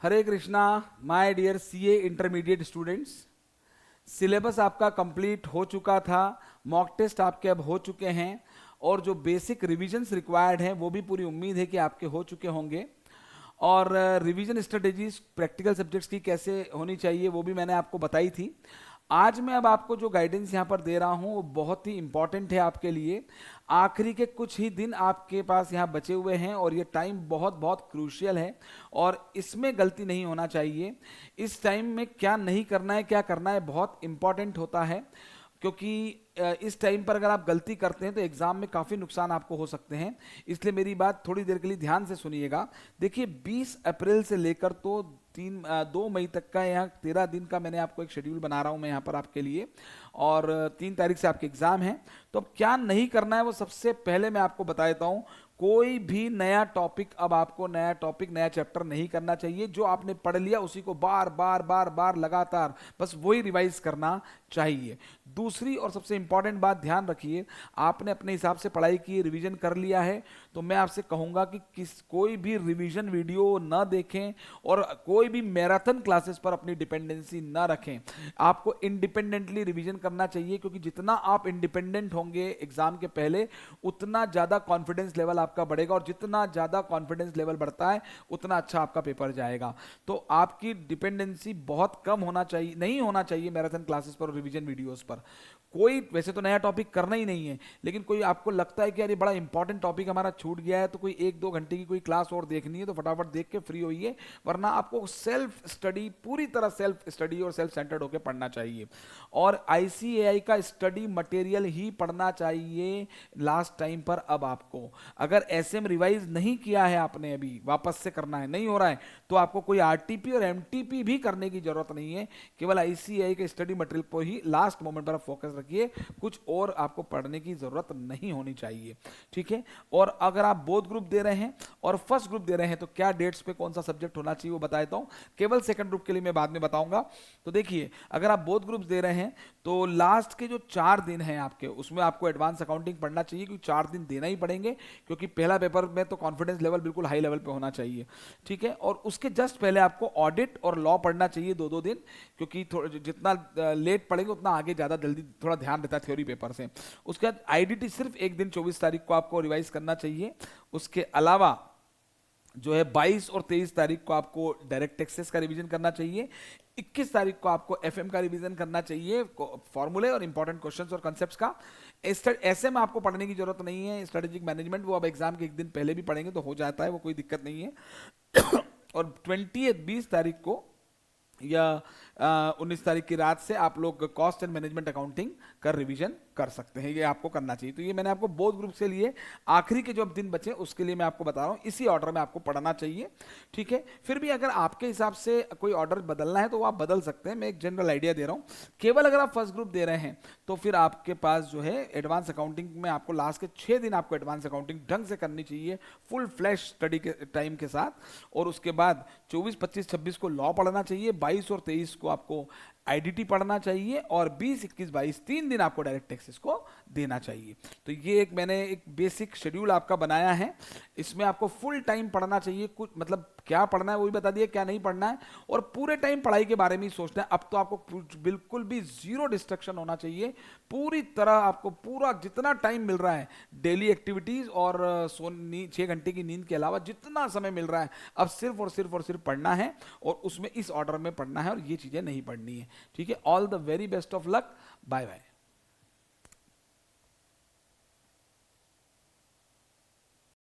Hare Krishna my dear CA intermediate students. Syllabus आपका complete हो चुका था, मॉक टेस्ट आपके अब हो चुके हैं और जो बेसिक रिविजन्स रिक्वायर्ड हैं वो भी पूरी उम्मीद है कि आपके हो चुके होंगे। और रिवीजन स्ट्रेटेजीज प्रैक्टिकल सब्जेक्ट्स की कैसे होनी चाहिए वो भी मैंने आपको बताई थी। आज मैं अब आपको जो गाइडेंस यहाँ पर दे रहा हूँ वो बहुत ही इंपॉर्टेंट है आपके लिए। आखिरी के कुछ ही दिन आपके पास यहाँ बचे हुए हैं और ये टाइम बहुत बहुत क्रूशियल है और इसमें गलती नहीं होना चाहिए। इस टाइम में क्या नहीं करना है क्या करना है बहुत इंपॉर्टेंट होता है, क्योंकि इस टाइम पर अगर आप गलती करते हैं तो एग्जाम में काफ़ी नुकसान आपको हो सकते हैं। इसलिए मेरी बात थोड़ी देर के लिए ध्यान से सुनिएगा। देखिए 20 अप्रैल से लेकर तो 2 मई तक का, यहाँ 13 दिन का मैंने आपको एक शेड्यूल बना रहा हूँ मैं यहाँ पर आपके लिए, और 3 तारीख से आपके एग्जाम है। तो अब क्या नहीं करना है वो सबसे पहले मैं आपको बता देता हूँ। कोई भी नया टॉपिक, अब आपको नया टॉपिक नया चैप्टर नहीं करना चाहिए। जो आपने पढ़ लिया उसी को बार बार बार बार लगातार बस वही रिवाइज करना चाहिए। दूसरी और सबसे इंपॉर्टेंट बात ध्यान रखिए, आपने अपने हिसाब से पढ़ाई की, रिवीजन कर लिया है, तो मैं आपसे कहूंगा कि कोई भी रिवीजन वीडियो ना देखें और कोई भी मैराथन क्लासेस पर अपनी डिपेंडेंसी ना रखें। आपको इंडिपेंडेंटली रिवीजन करना चाहिए, क्योंकि जितना आप इंडिपेंडेंट होंगे एग्जाम के पहले उतना ज्यादा कॉन्फिडेंस लेवल आपका बढ़ेगा और जितना ज्यादा कॉन्फिडेंस लेवल बढ़ता है उतना अच्छा आपका पेपर जाएगा। तो आपकी डिपेंडेंसी बहुत कम होना चाहिए, नहीं होना चाहिए मैराथन क्लासेस पर और रिवीजन वीडियोस पर। कोई वैसे तो नया टॉपिक करना ही नहीं है, लेकिन कोई आपको लगता है कि यार ये बड़ा इंपॉर्टेंट टॉपिक हमारा छूट गया है, तो कोई 1-2 घंटे की कोई क्लास और देखनी है तो फटाफट देख के फ्री होइए, वरना आपको सेल्फ स्टडी, पूरी तरह सेल्फ स्टडी और सेल्फ सेंटर्ड होकर पढ़ना चाहिए। और आईसीएआई का स्टडी मटेरियल ही पढ़ना चाहिए लास्ट टाइम पर। अब आपको अगर एसएम रिवाइज नहीं किया है आपने, अभी वापस से करना है, नहीं हो रहा है, तो आपको कोई आरटीपी और एमटीपी भी करने की जरूरत नहीं है। केवल आईसीएआई के स्टडी मटेरियल पर ही लास्ट मोमेंट पर फोकस रखिए, कुछ और आपको पढ़ने की जरूरत नहीं होनी चाहिए, ठीक है। और अगर आप बोथ ग्रुप दे रहे हैं और फर्स्ट ग्रुप दे रहे हैं तो क्या डेट्स पे कौन सा सब्जेक्ट होना चाहिए वो बता देता हूं। केवल सेकंड ग्रुप के लिए मैं बाद में बताऊंगा। तो देखिए, अगर आप बोथ ग्रुप्स दे रहे हैं तो लास्ट के जो 4 दिन हैं आपके, उसमें आपको एडवांस अकाउंटिंग पढ़ना चाहिए, क्योंकि 4 दिन देना ही पड़ेंगे, क्योंकि पहला पेपर में तो कॉन्फिडेंस लेवल बिल्कुल हाई लेवल पे होना चाहिए, ठीक है। और उसके जस्ट पहले आपको ऑडिट और लॉ पढ़ना चाहिए 2-2 दिन, क्योंकि जितना लेट पढ़ेंगे उतना आगे ज्यादा जल्दी थोड़ा ध्यान रहता है थ्योरी पेपर से। उसके बाद आईडीटी सिर्फ एक दिन 24 तारीख को आपको रिवाइज करना चाहिए। उसके अलावा जो है 22 और 23 तारीख को आपको डायरेक्ट टैक्सेस का रिवीजन करना चाहिए। 21 तारीख को आपको एफएम का रिवीजन करना चाहिए, फॉर्मूले और इंपॉर्टेंट क्वेश्चंस और कॉन्सेप्ट्स का। ऐसे में आपको पढ़ने की जरूरत नहीं है। स्ट्रेटेजिक मैनेजमेंट वो अब एग्जाम के एक दिन पहले भी पढ़ेंगे तो हो जाता है, वो कोई दिक्कत नहीं है। और 20 तारीख को या 19 तारीख की रात से आप लोग कॉस्ट एंड मैनेजमेंट अकाउंटिंग का रिवीजन कर सकते हैं, ये आपको करना चाहिए। तो ये मैंने आपको बोथ ग्रुप से लिए, आखिरी के जो अब दिन बचे उसके लिए मैं आपको बता रहा हूँ, इसी ऑर्डर में आपको पढ़ना चाहिए, ठीक है। फिर भी अगर आपके हिसाब से कोई ऑर्डर बदलना है तो आप बदल सकते हैं, मैं एक जनरल आइडिया दे रहा हूँ। केवल अगर आप फर्स्ट ग्रुप दे रहे हैं तो फिर आपके पास जो है एडवांस अकाउंटिंग में आपको लास्ट के 6 दिन आपको एडवांस अकाउंटिंग ढंग से करनी चाहिए, फुल फ्लैश स्टडी के टाइम के साथ। और उसके बाद 24, 25, 26 को लॉ पढ़ना चाहिए, 22 और 23 को आपको आईडीटी पढ़ना चाहिए, और 20, 21, 22 3 दिन आपको डायरेक्ट टैक्सेस को देना चाहिए। तो ये एक मैंने एक बेसिक शेड्यूल आपका बनाया है, इसमें आपको फुल टाइम पढ़ना चाहिए। कुछ मतलब क्या पढ़ना है वो भी बता दिया, क्या नहीं पढ़ना है, और पूरे टाइम पढ़ाई के बारे में ही सोचना है। अब तो आपको बिल्कुल भी जीरो डिस्ट्रक्शन होना चाहिए, पूरी तरह आपको पूरा जितना टाइम मिल रहा है डेली एक्टिविटीज और 6 घंटे की नींद के अलावा जितना समय मिल रहा है, अब सिर्फ और सिर्फ और सिर्फ पढ़ना है, और उसमें इस ऑर्डर में पढ़ना है और ये चीजें नहीं पढ़नी है, ठीक है। All the very best of luck, bye bye.